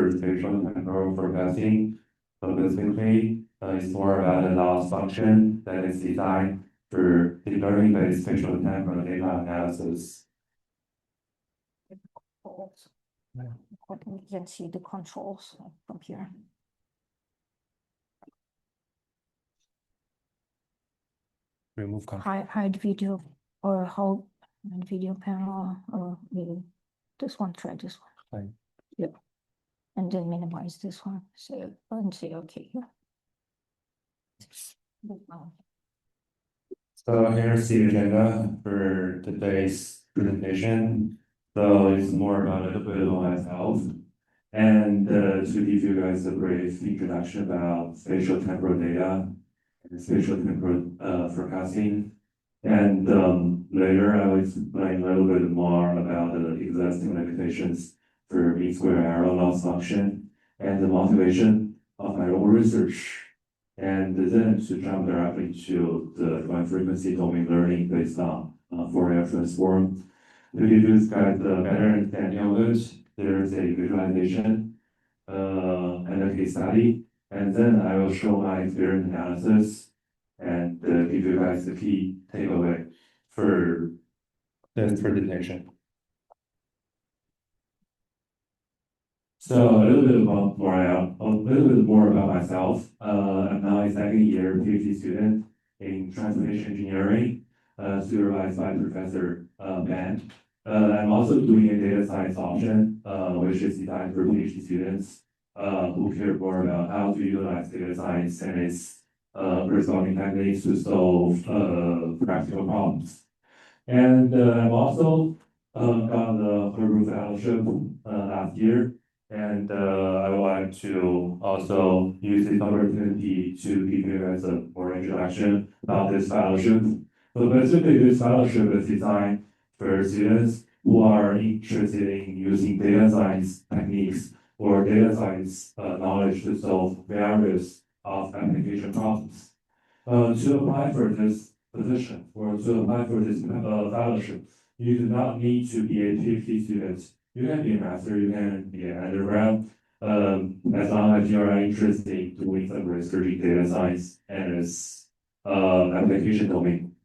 for spatial-temporal forecasting. So basically, it's more about a loss function that is designed for deep learning-based spatial-temporal data analysis. You can see the controls from here. Remove hide video or hold video panel or maybe this one, try this one. Fine. Yeah. And then minimize this one. So and say okay. Yeah. So here's the agenda for today's presentation. So it's more about a little bit of myself and to give you guys a brief introduction about spatial temporal data and spatial temporal forecasting. And later I will explain a little bit more about the existing limitations for mean square error loss function and the motivation of my own research. And then to jump directly to the joint frequency domain learning based on Fourier Transform. To give you guys a better understanding of it, there's a visualization and a case study. And then I will show my experience analysis and give you guys the key takeaway for this presentation. So a little bit more about myself. I'm now a second-year PhD student in transportation engineering, supervised by Professor Wang. I'm also doing a data science option, which is designed for PhD students who care more about how to utilize data science and its corresponding techniques to solve practical problems. And I've also got the Herbert Fellowship last year. And I would like to also use this opportunity to give you guys a more introduction about this fellowship. So basically, this fellowship is designed for students who are interested in using data science techniques or data science knowledge to solve various application problems. To apply for this position or to apply for this fellowship, you do not need to be a PhD student. You can be a master, you can be an undergrad, as long as you are interested in doing some research in data science and its application domain.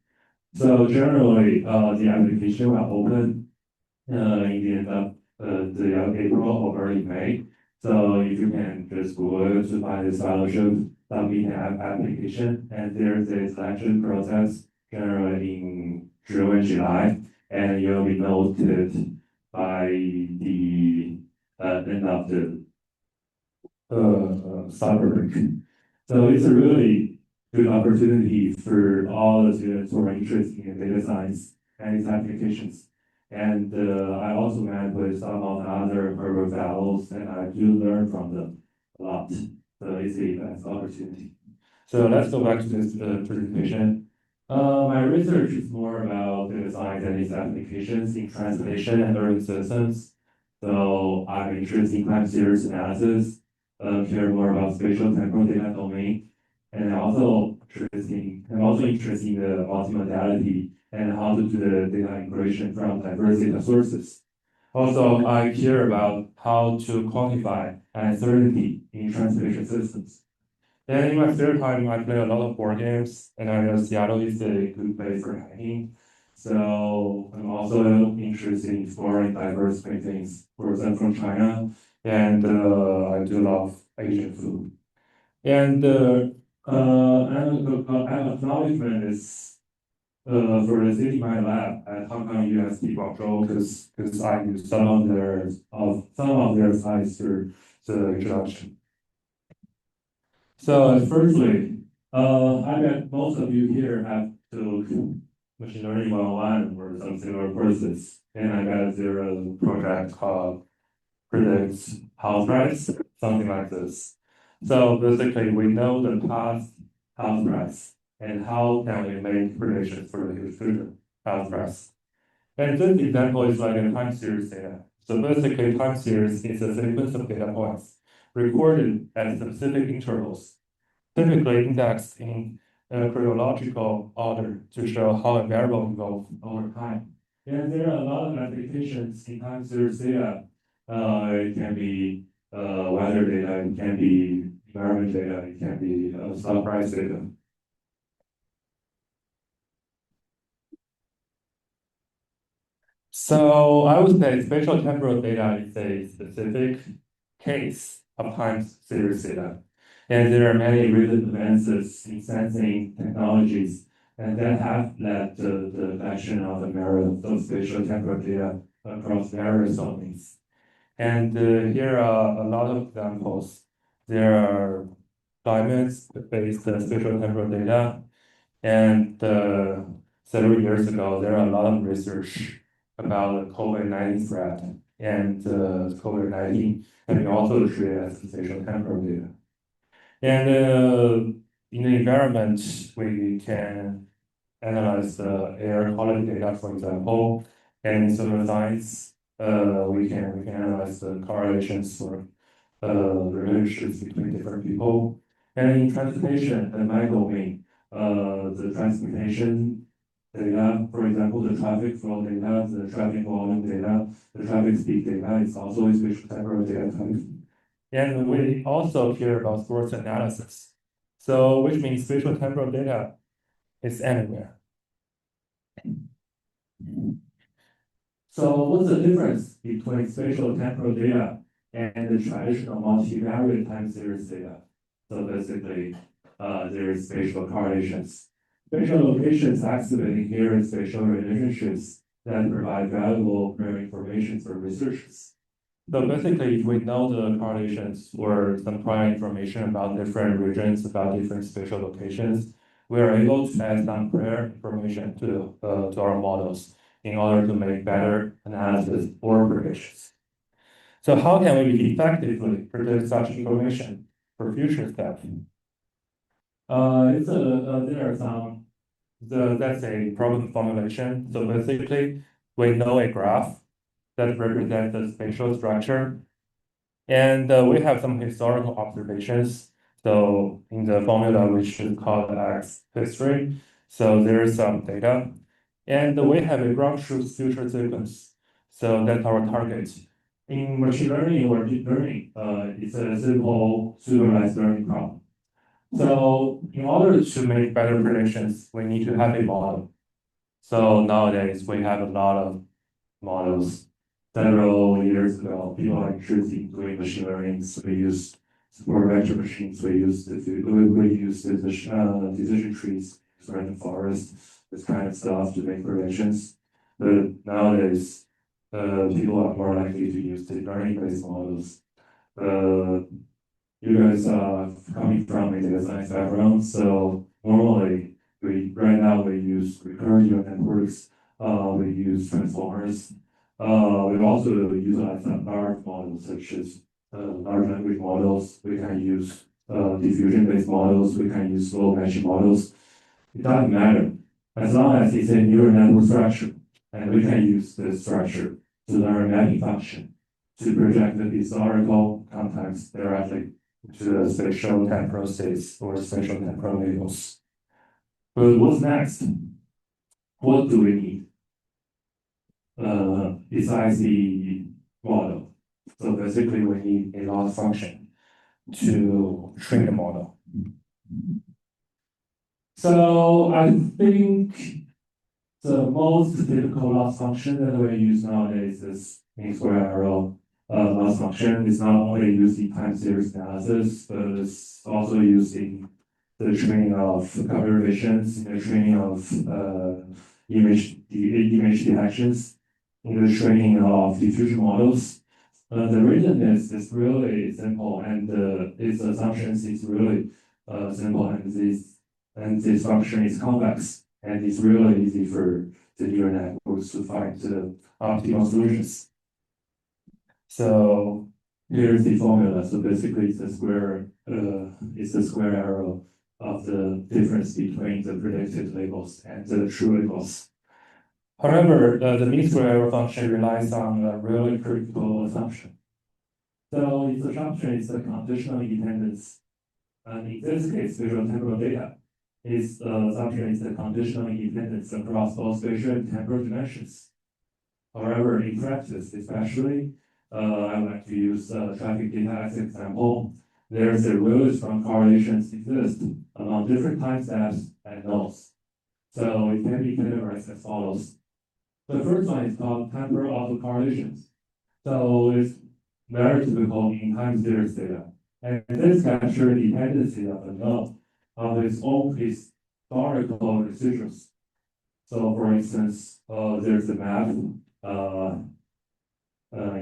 So generally, the application will open in the end of the April or early May. So if you can just Google to find this fellowship, submit an application, and there's a selection process generally in June and July, and you'll be noted by the end of the summer break. So it's a really good opportunity for all the students who are interested in data science and its applications. And I also met with some of the other Herbert fellows, and I do learn from them a lot. So it's a nice opportunity. So let's go back to this presentation. My research is more about data science and its applications in translation and learning systems. So I'm interested in time series analysis, care more about spatial temporal data domain, and I'm also interested in the multimodality and how to do the data integration from diverse data sources. Also, I care about how to quantify uncertainty in translation systems. And in my spare time, I play a lot of board games, and I know Seattle is a good place for hacking. So I'm also interested in exploring diverse paintings, for example, from China, and I do love Asian food. And an acknowledgement is for the sitting my lab at Hong Kong UST Guangzhou, because I use some of their slides for the introduction. So firstly, I bet most of you here have took machine learning 101 or some similar courses, and I got a project called predicts house price, something like this. So basically, we know the past house price, and how can we make predictions for the future house price? And this example is like a time series data. So basically, time series is a sequence of data points recorded at specific intervals, typically indexed in chronological order to show how a variable evolves over time. And there are a lot of applications in time series data. It can be weather data, it can be environment data, it can be stock price data. So I would say spatial temporal data is a specific case of time series data. And there are many recent advances in sensing technologies and that have led to the collection of the merit of spatial temporal data across various domains. And here are a lot of examples. There are climate-based spatial temporal data, and several years ago, there are a lot of research about the COVID-19 threat and COVID-19 can be also treated as spatial temporal data. And in the environment, we can analyze the air quality data, for example, and in social science, we can analyze the correlations for relationships between different people. And in transportation, in my domain, the transportation data, for example, the traffic flow data, the traffic volume data, the traffic speed data is also a spatial temporal data type. And we also care about source analysis. So, which means spatial temporal data is anywhere. So what's the difference between spatial temporal data and the traditional multivariate time series data? So basically, there is spatial correlations. Spatial locations activate inherent spatial relationships that provide valuable primary information for researchers. So basically, if we know the correlations or some prior information about different regions, about different spatial locations, we are able to add some prior information to our models in order to make better analysis or predictions. So how can we effectively predict such information for future steps? There are some, that's a problem formulation. So basically, we know a graph that represents the spatial structure, and we have some historical observations. So in the formula, which is called X history, so there is some data. And we have a ground truth future sequence. So that's our target. In machine learning or deep learning, it's a simple supervised learning problem. So in order to make better predictions, we need to have a model. So nowadays, we have a lot of models. Several years ago, people are interested doing machine learning. So we use support vector machines. We use decision trees, random forest, this kind of stuff to make predictions. But nowadays, people are more likely to use deep learning-based models. You guys are coming from a data science background, so normally right now we use recurrent networks. We use transformers. We also utilize some large models such as large language models. We can use diffusion-based models. We can use slow matching models. It doesn't matter as long as it's a neural network structure, and we can use this structure to learn a mapping function to project the historical context directly to the spatial temporal states or spatial temporal labels. But what's next? What do we need besides the model? So basically, we need a loss function to train the model. So I think the most typical loss function that we use nowadays is mean square error loss function. It's not only used in time series analysis, but it's also used in the training of computer visions, in the training of image detections, in the training of diffusion models. The reason is it's really simple, and its assumptions is really simple, and this function is complex, and it's really easy for the neural networks to find the optimal solutions. So here's the formula. So basically, it's the square error of the difference between the predicted labels and the true labels. However, the mean square error function relies on a really critical assumption. So its assumption is the conditional independence. And in this case, spatial temporal data, its assumption is the conditional independence across both spatial and temporal dimensions. However, in practice, especially, I would like to use traffic data as an example. There's a really strong correlations exist among different time steps and nodes. So it can be categorized as follows. The first one is called temporal autocorrelations. So it's very typical in time series data. And this captures the dependency of a node of its own historical residuals. So for instance, there's a map in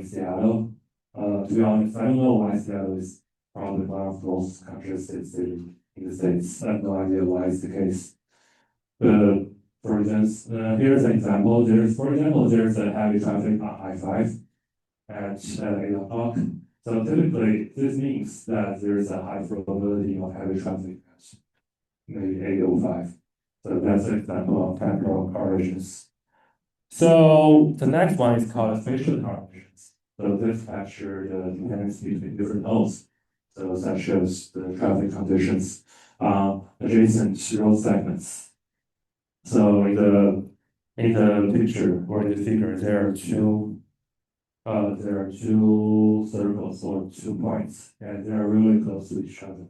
Seattle. To be honest, I don't know why Seattle is probably one of those countries in the States. I have no idea why it's the case. But for instance, here's an example. There's a heavy traffic on I-5 at 8 o'clock. So typically, this means that there's a high probability of heavy traffic at maybe 8:05. So that's an example of temporal correlations. So the next one is called spatial correlations. So this captures the dependency between different nodes. So such as the traffic conditions adjacent road segments. So in the picture or in the figure, there are two circles or 2 points, and they are really close to each other.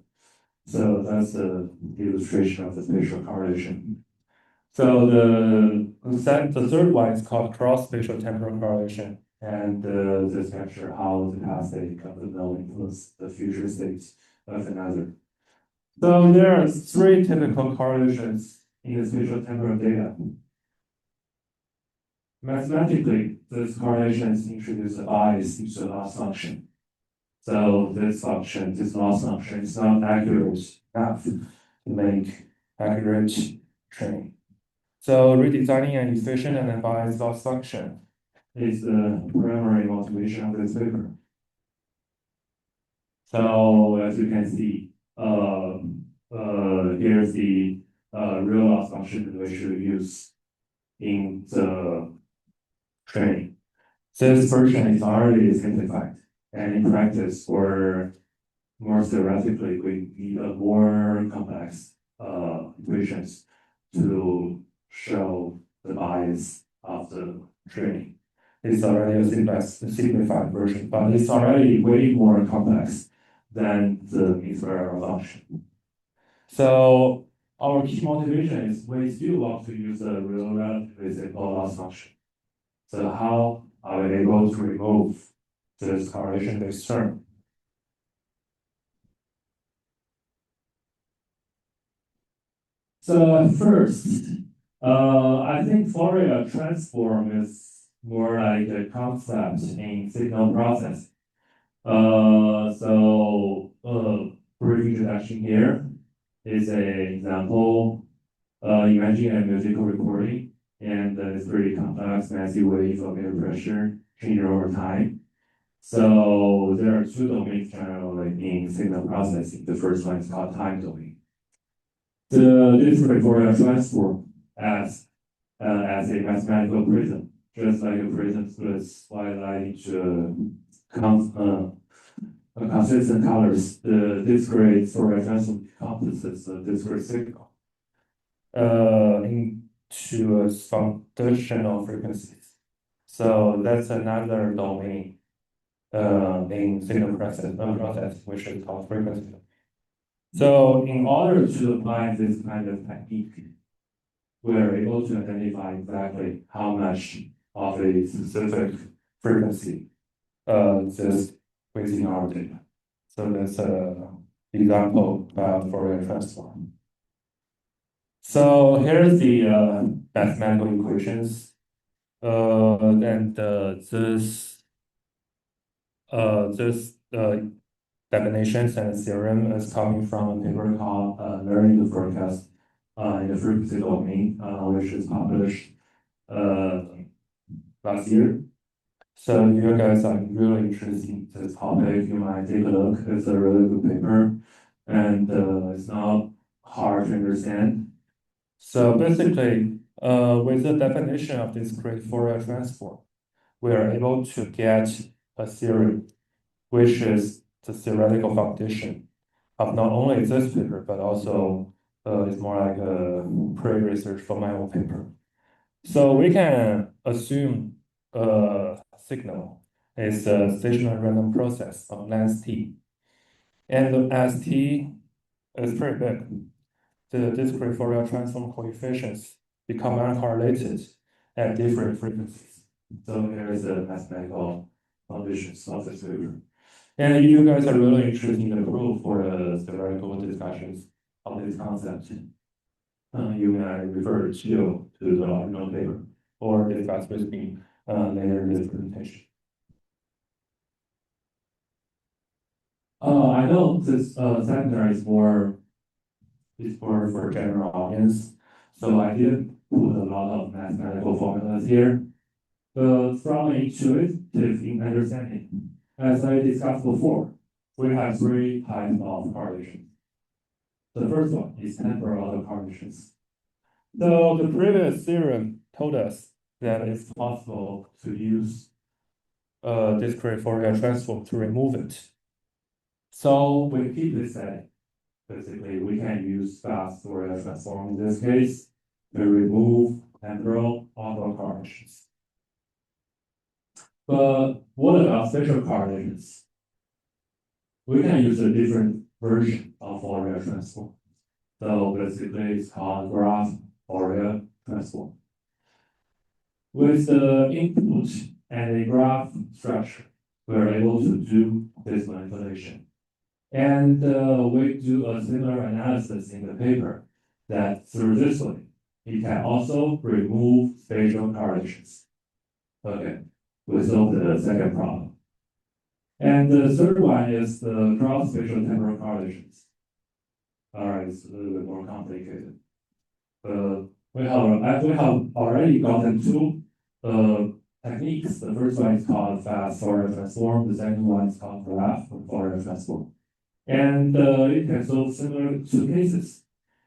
So that's the illustration of the spatial correlation. So the third one is called cross-spatio-temporal correlation, and this captures how the past state of the node influence the future state of another. So there are three typical correlations in the spatial-temporal data. Mathematically, these correlations introduce a bias into the loss function. So this loss function is not accurate enough to make accurate training. So redesigning an efficient and unbiased loss function is the primary motivation of this paper. So as you can see, here's the real loss function that we should use in the training. This version is already simplified, and in practice, or more theoretically, we need a more complex equations to show the bias of the training. It's already a simplified version, but it's already way more complex than the mean square error function. So our key motivation is we still want to use a real relatively simple loss function. So how are we able to remove this correlation-based term? So first, I think Fourier transform is more like a concept in signal processing. Brief introduction here is an example. Imagine a musical recording, and it's pretty complex, messy wave of air pressure changing over time. So there are two domains generally in signal processing. The first one is called time domain. This Fourier transform as a mathematical prism, just like a prism splits white light into consistent colors. The discrete Fourier transform encompasses the discrete signal into its functional frequencies. So that's another domain in signal processing, which is called frequency. So in order to apply this kind of technique, we're able to identify exactly how much of a specific frequency exists within our data. So that's an example about Fourier transform. So here's the mathematical equations, and this definitions and theorem is coming from a paper called Learning to Forecast in the frequency domain, which is published last year. So if you guys are really interested in this topic, you might take a look. It's a really good paper, and it's not hard to understand. So basically, with the definition of this great Fourier transform, we are able to get a theory, which is the theoretical foundation of not only this paper, but also it's more like a pre-research for my own paper. So we can assume a signal is a stationary random process of length t. And as t is pretty big, the discrete Fourier transform coefficients become uncorrelated at different frequencies. So here is the mathematical conditions of this paper. And if you guys are really interested in the proof for the theoretical discussions Of this concept, you may refer to the original paper. or discuss with me later in this presentation. I know this seminar is more for general audience, so I did put a lot of mathematical formulas here. But from intuitive in understanding, as I discussed before, we have three types of correlations. The first one is temporal autocorrelations. So the previous theorem told us that That it's possible to use discrete Fourier transform to remove it. So we keep this setting. Basically, we can use fast Fourier transform in this case to remove temporal autocorrelations. But what about spatial correlations? We can use a different version of Fourier transform. So basically, it's called graph Fourier transform. With the input and a graph structure, we're able to do this manipulation. And we do a similar analysis in the paper that through this way, it can also remove spatial correlations. Okay, we solved the second problem. And the third one is the cross-spatio-temporal correlations. All right, it's a little bit more complicated. We have already gotten two techniques. The first one is called fast Fourier transform. The second one is called graph Fourier transform. And it can solve similar two cases.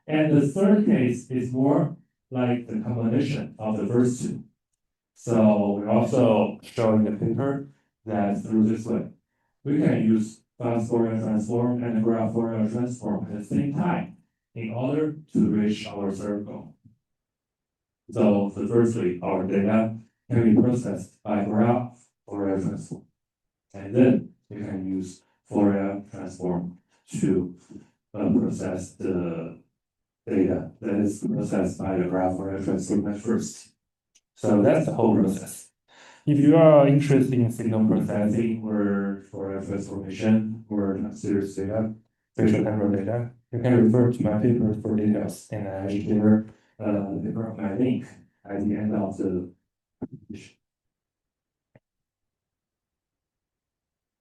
And the third case is more like the combination of the first two. So we also show in the paper that through this way, we can use fast Fourier transform and graph Fourier transform at the same time in order to reach our third goal. So firstly, our data can be processed by graph Fourier transform. And then you can use Fourier transform to process the data that is processed by the graph Fourier transform at first. So that's the whole process. If you are interested in signal Processing or Fourier transformation or series data, spatial-temporal data, you can refer to my paper for details. and I share the paper of my link at the end of the presentation.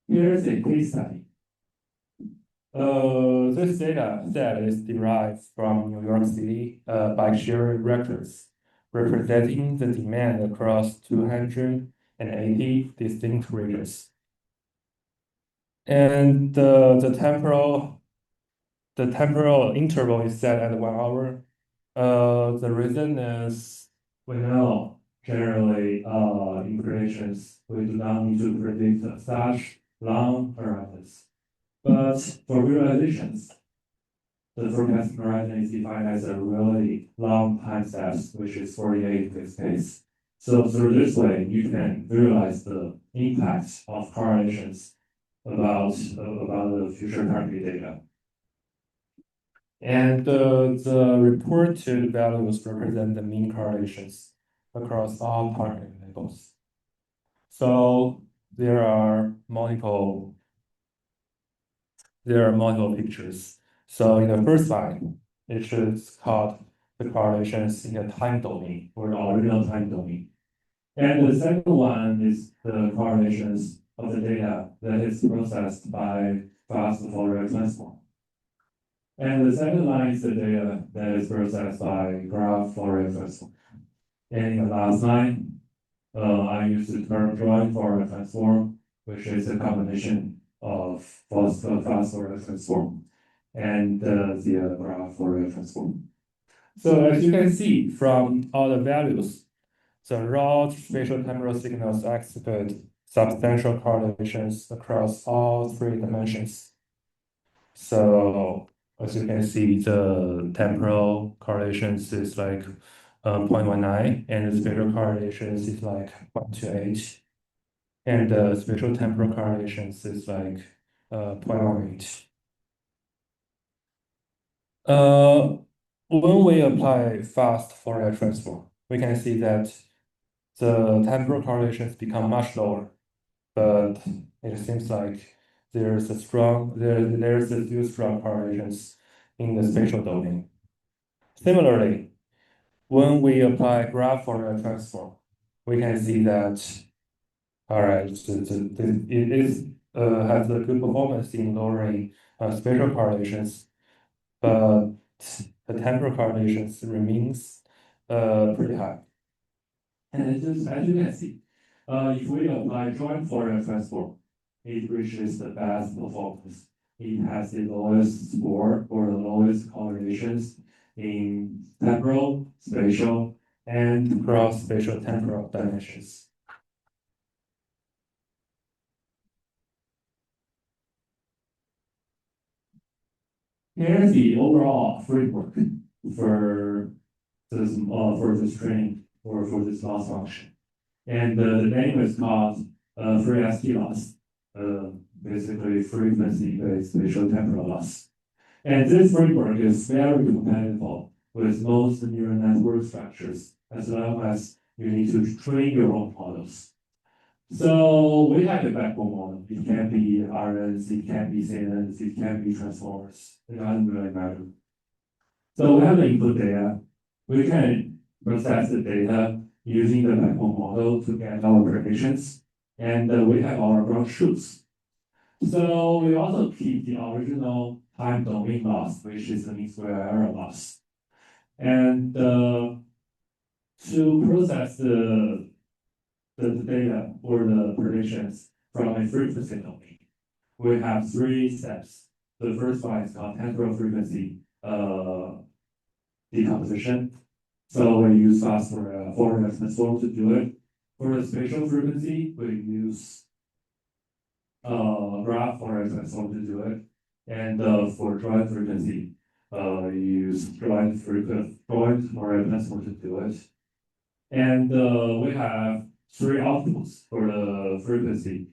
Here's a case study. This data set is derived from New York City bike sharing records, representing the demand across 280 distinct regions. And the temporal interval is set at 1 hour. The reason is We know generally in predictions, we do not need to predict such long horizons. But for realizations, the forecasting horizon is defined as a really long time steps, which is 48 in this case. So through this way, you can visualize the impact of correlations about the future target data. And the reported values represent the mean correlations across all target labels. So there are multiple pictures. So in the first line, it is called the correlations in the time domain or the original time domain. And the second one is the correlations of the data that is processed by fast Fourier transform. And the second line is the data that is processed by graph Fourier transform. And in the last line, I use the term joint Fourier transform, which is a combination of fast Fourier transform and the graph Fourier transform. So as you can see from all the values, the raw spatial temporal signals exhibit substantial correlations across all three dimensions. So as you can see, the temporal correlations is like 0.19, and the spatial correlations is like 0.28. and the spatial temporal correlations is like 0.18. When we apply fast Fourier transform, we can see that the temporal correlations become much lower, but it seems like there's still strong correlations in the spatial domain. Similarly, when we apply graph Fourier transform, we can see that all right, has a good performance in lowering spatial correlations, but the temporal correlations remains pretty high. And it's just, as you can see, if we apply joint Fourier transform, it reaches the best performance. It has the lowest score or the lowest correlations in temporal, spatial, and cross-spatio-temporal dimensions. Here's the overall framework for this training or for this loss function. And the name is called FreST Loss, basically frequency-based spatial-temporal loss. And this framework is very compatible with most neural network structures, as long as you need to train your own models. So we have a backbone model. It can be RNs, it can be CNNs, it can be transformers. It doesn't really matter. So we have the input data. We can process the data using the backbone model to get our predictions. And we have our ground truths. So we also keep the original time domain loss, which is the mean square error loss. And to process the data or the predictions from a frequency domain, we have 3 steps. The first one is called temporal frequency decomposition. So we use fast Fourier transform to do it. For the spatial frequency, we use graph Fourier transform to do it. And for joint frequency, use joint Fourier transform to do it. And we have 3 outputs for the frequency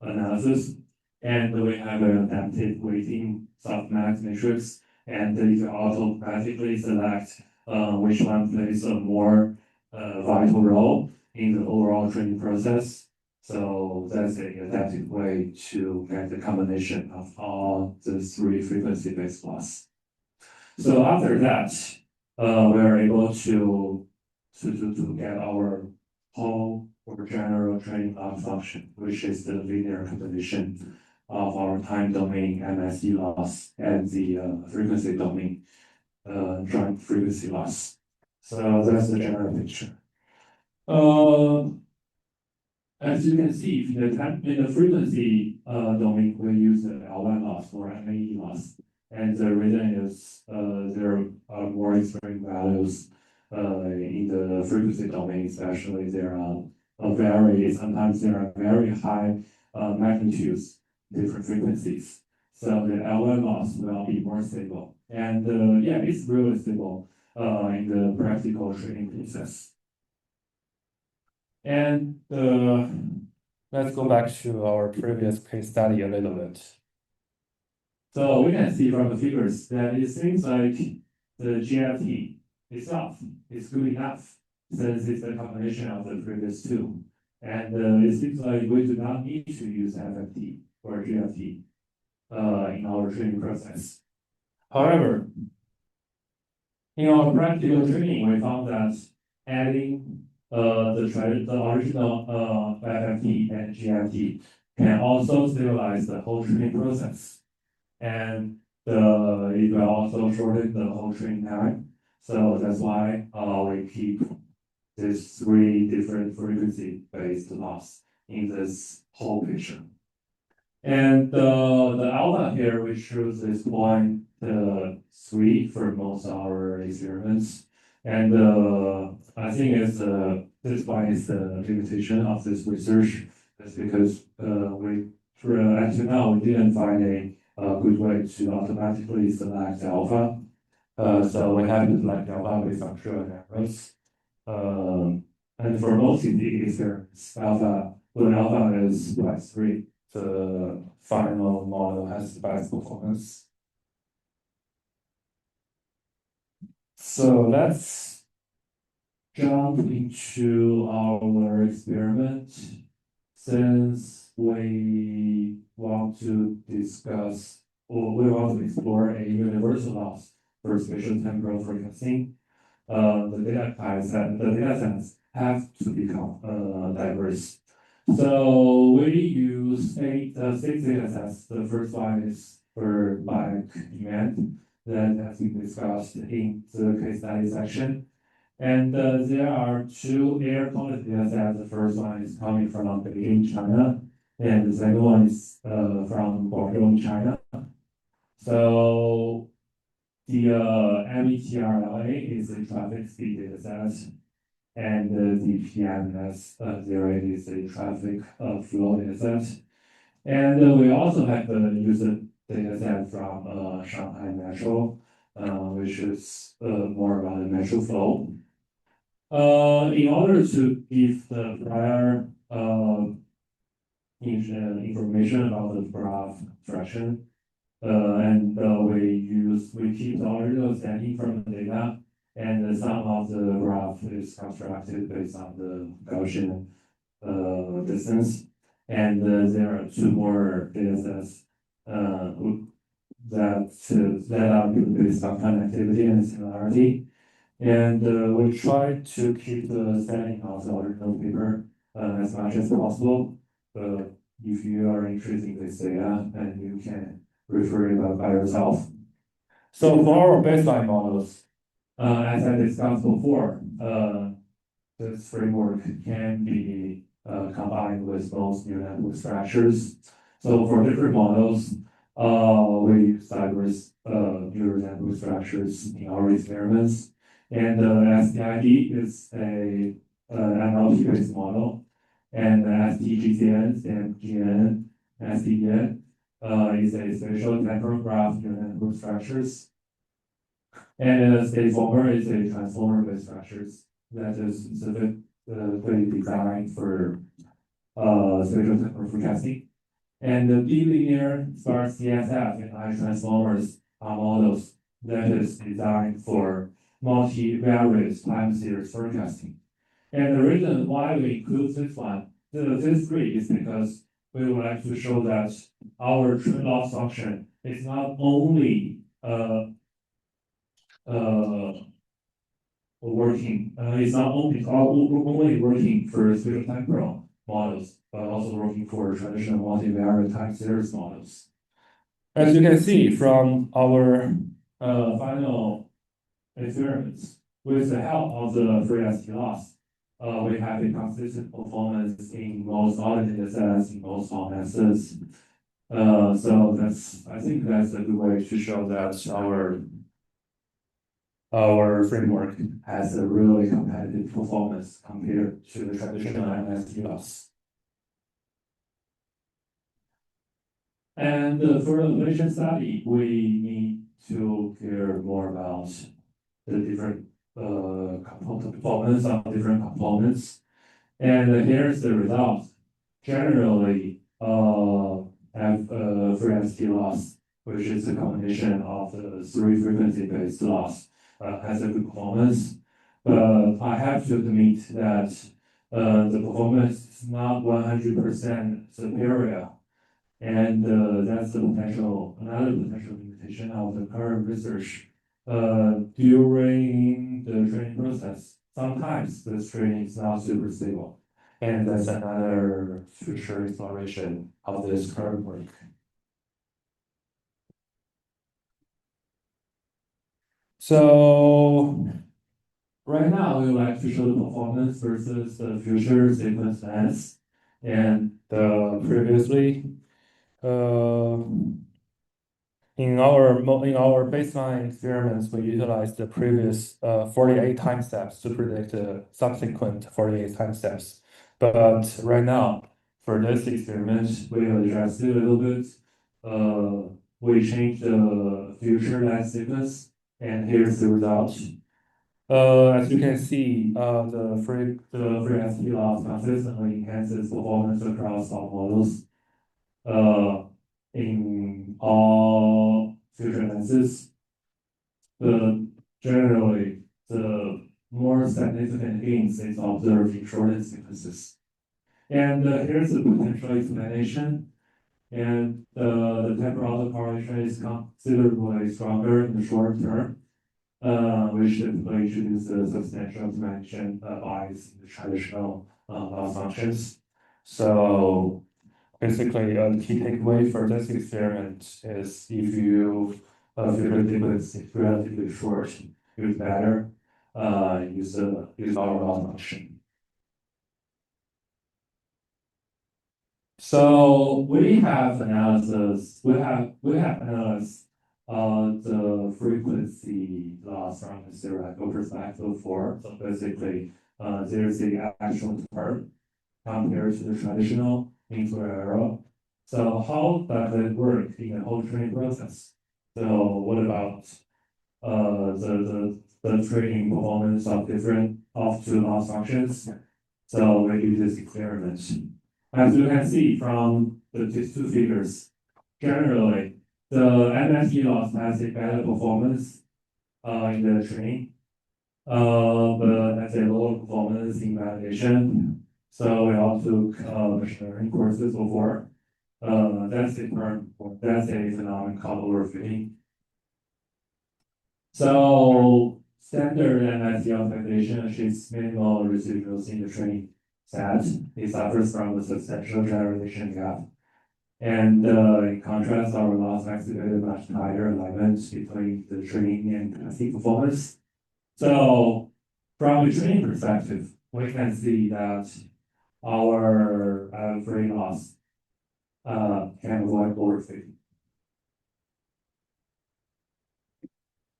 analysis. And we have an adaptive weighting softmax matrix. And you can automatically select which one plays a more vital role in the overall training process. So that's an adaptive way to get the combination of all the 3 frequency-based loss. So after that, we're able to get our whole or general training loss function, which is the linear combination of our time domain MSE loss and the frequency domain joint frequency loss. So that's the general picture. As you can see, in the frequency domain, we use the L1 loss or MAE loss. And the reason is there are more extreme values in the frequency domain, especially sometimes there are very high magnitudes, different frequencies. So the L1 loss will be more stable. And yeah, it's really stable in the practical training process. And let's go back to our previous case study a little bit. So we can see from the figures that it seems like the GFT itself is good enough since it's a combination of the previous 2. And it seems like we do not need to use FFT or GFT in our training process. However, in our practical training, we found that adding the original FFT and GFT can also stabilize the whole training process. And it will also shorten the whole training time. So that's why we keep these 3 different frequency-based loss in this whole picture. And the alpha here, we choose this 0.3 for most of our experiments. And I think this point is the limitation of this research. That's because until now, we didn't find a good way to automatically select alpha. So we have to select alpha based on trial and errors. And for most experiments, alpha when alpha is by 3, the final model has the best performance. So let's jump into our experiment. Since we want to discuss, or we want to explore a universal loss for spatial-temporal forecasting, the datasets have to become diverse. So we use 6 datasets. The first one is for bike demand that has been discussed in the case study section. And there are 2 air quality datasets. The first one is coming from Beijing, China, and the second one is from Guangdong, China. So the METRLA is a traffic speed dataset, and the PMS08 is a traffic flow dataset. And we also have the user dataset from Shanghai Metro, which is more about the metro flow. In order to give the prior information about the graph direction, and we keep the original standing from the data, and the sum of the graph is constructed based on the Gaussian distance. And there are 2 more datasets that are based on connectivity and similarity. And we try to keep the standing of the original paper as much as possible. If you are interested in this data, and you can refer it by yourself. So for our baseline models, as I discussed before, this framework can be combined with most neural network structures. So for different models, we use diverse neural network structures in our experiments. And SDID is a NLP-based model, and STGCN, STGN, STDN is a spatial-temporal graph neural network structures. And state former is a transformer-based structures that is specifically designed for spatial-temporal forecasting. And the bilinear sparse CSF and I transformers are models that is designed for multivariate time series forecasting. And the reason why we include this one, this 3, is because we would like to show that our trade loss function is not only working, it's not only working for spatial temporal models, but also working for traditional multivariate time series models. As you can see from our final experiments, with the help of the FreST Loss, we have a consistent performance in most other datasets, in most methods. So I think that's a good way to show that our framework has a really competitive performance compared to the traditional FreST Loss. And for the patient study, we need to care more about the different performance of different components. And here's the result. Generally, have FreST Loss, which is a combination of the 3 frequency-based loss, has a good performance. But I have to admit that the performance is not 100% superior. And that's another potential limitation of the current research. During the training process, sometimes this training is not super stable. And that's another future exploration of this current work. So right now, we would like to show the performance versus the future sequence length. And previously, in our baseline experiments, we utilized the previous 48 time steps to predict the subsequent 48 time steps. But right now, for this experiment, we adjusted it a little bit. We changed the future length sequence, and here's the result. As you can see, the FreST Loss consistently enhances performance across all models. In all future lenses, generally the more significant gains is observed in shortened sequences. And here's the potential explanation. And the temporal autocorrelation is considerably stronger in the short term, which typically introduces substantial optimization bias in the traditional loss functions. So basically, the key takeaway for this experiment is if you future sequence is relatively short, it's better use our loss function. So we have analysis. We have analyzed the frequency loss from the theoretical perspective before. So basically, there's the actual term compared to the traditional input error. So how does it work in the whole training process? So what about the training performance of different two loss functions? So we do this experiment. As you can see from these two figures, generally the MSE loss has a better performance in the training, but has a lower performance in validation. So we all took machine learning courses before. That's a phenomenon called overfitting. So standard MSE optimization achieves minimal residuals in the training set. It suffers from a substantial generalization gap. And in contrast, our loss exhibited much higher alignment between the training and testing performance. So from a training perspective, we can see that our FreST Loss can avoid overfitting.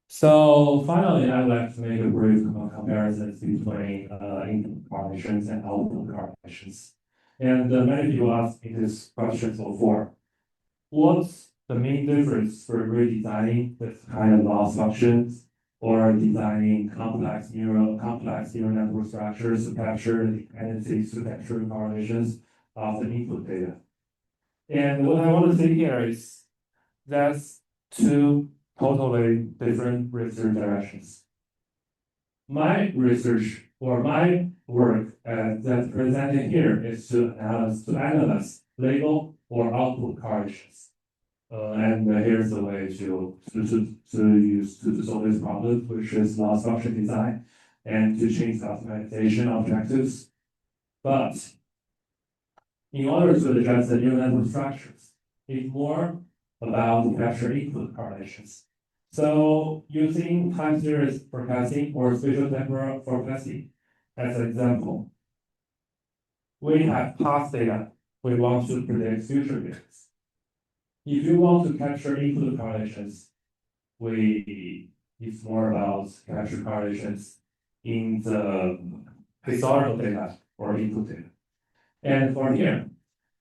So finally, I'd like to make a brief comparison between input correlations and output correlations. And many people asked me this question before. What's the main difference for redesigning this kind of loss functions or designing complex neural network structures to capture the dependencies to capture correlations of the input data? And what I want to say here is that's two totally different research directions. My research or my work that's presented here is to analyze label or output correlations. And here's the way to solve this problem, which is loss function design and to change the optimization objectives. But in order to address the neural network structures, it's more about capture input correlations. So using time series forecasting or spatial-temporal forecasting as an example, we have past data. We want to predict future data. If you want to capture input correlations, it's more about capture correlations in the historical data or input data. And for here,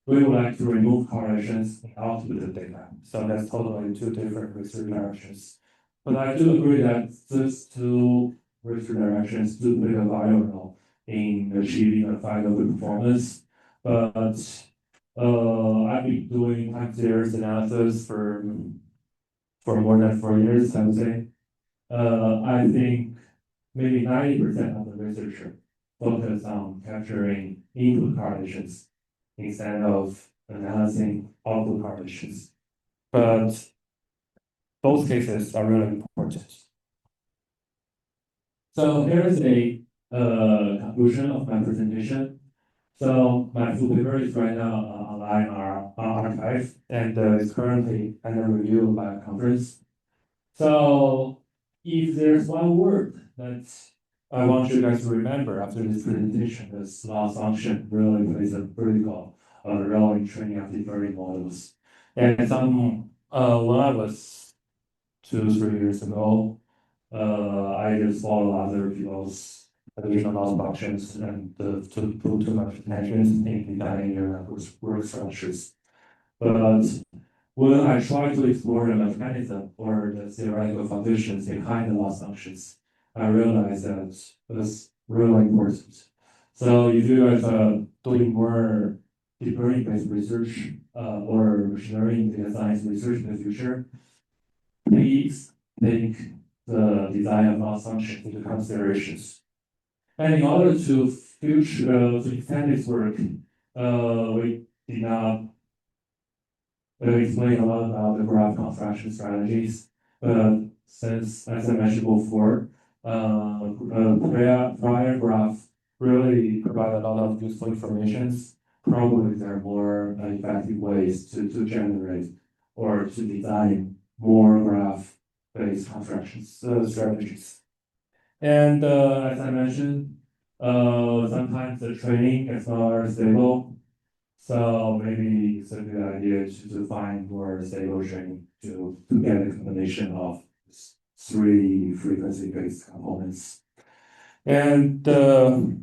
we would like to remove correlations in output data. So that's totally two different research directions. But I do agree that these two research directions do play a vital role in achieving a final good performance. But I've been doing time series analysis for more than 4 years, I would say. I think maybe 90% of the researchers focus on capturing input correlations instead of analyzing output correlations. But both cases are really important. So here's a conclusion of my presentation. So my full paper is right now online on archive and is currently under review by a conference. So if there's one word that I want you guys to remember after this presentation, this loss function really plays a critical role in training of deep learning models. And when I was 2-3 years ago, I just followed other people's additional loss functions and to put too much attention in designing your work structures. But when I try to explore the mechanism or the theoretical foundations behind the loss functions, I realized that it's really important. So if you guys are doing more deep learning based research or machine learning data science research in the future, please take the design of loss function into considerations. And in order to to extend this work, we did not explain a lot about the graph construction strategies. But since, as I mentioned before, prior graph really provide a lot of useful information. Probably there are more effective ways to generate or to design more graph-based constructions strategies. And as I mentioned, sometimes the training is not stable. So maybe it's a good idea to find more stable training to get a combination of three frequency-based components. And the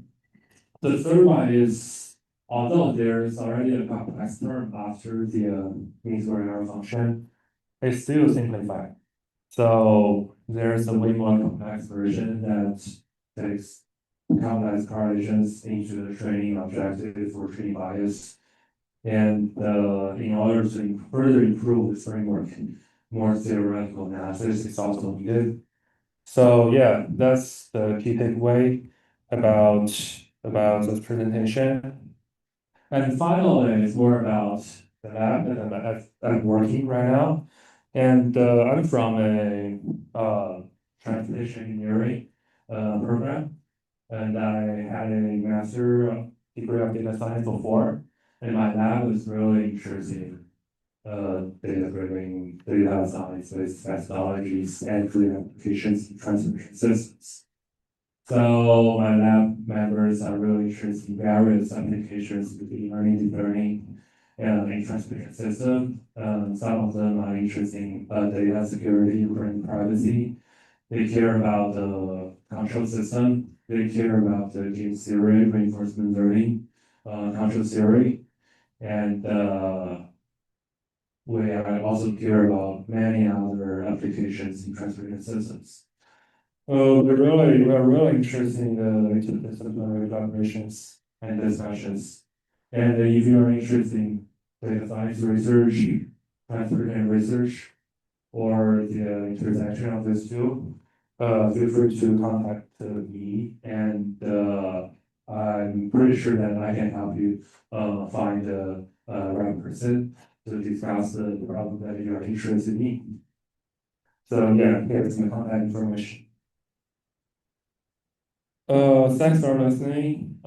third one is, although there is already a complex term after the mean square error function, it's still simplified. So there's a way more complex version that takes complex correlations into the training objective for training bias. And in order to further improve this framework, more theoretical analysis is also needed. So yeah, that's the key takeaway about this presentation. And finally, it's more about the lab that I'm working right now. And I'm from a transportation engineering program, and I had a master degree of data science before, and my lab was really interested in data-driven data science-based methodologies and clear applications in transportation systems. So my lab members are really interested in various applications between learning, deep learning, and in transportation system. Some of them are interested in data security and privacy. They care about the control system. They care about the game theory, reinforcement learning, control theory, and we also care about many other applications in transportation systems. We're really interested in the interdisciplinary collaborations and discussions. And if you are interested in data science research, transportation research, or the intersection of these two, feel free to contact me, and I'm pretty sure that I can help you find the right person to discuss the problem that you are interested in. So yeah, here's my contact information. Thanks for listening.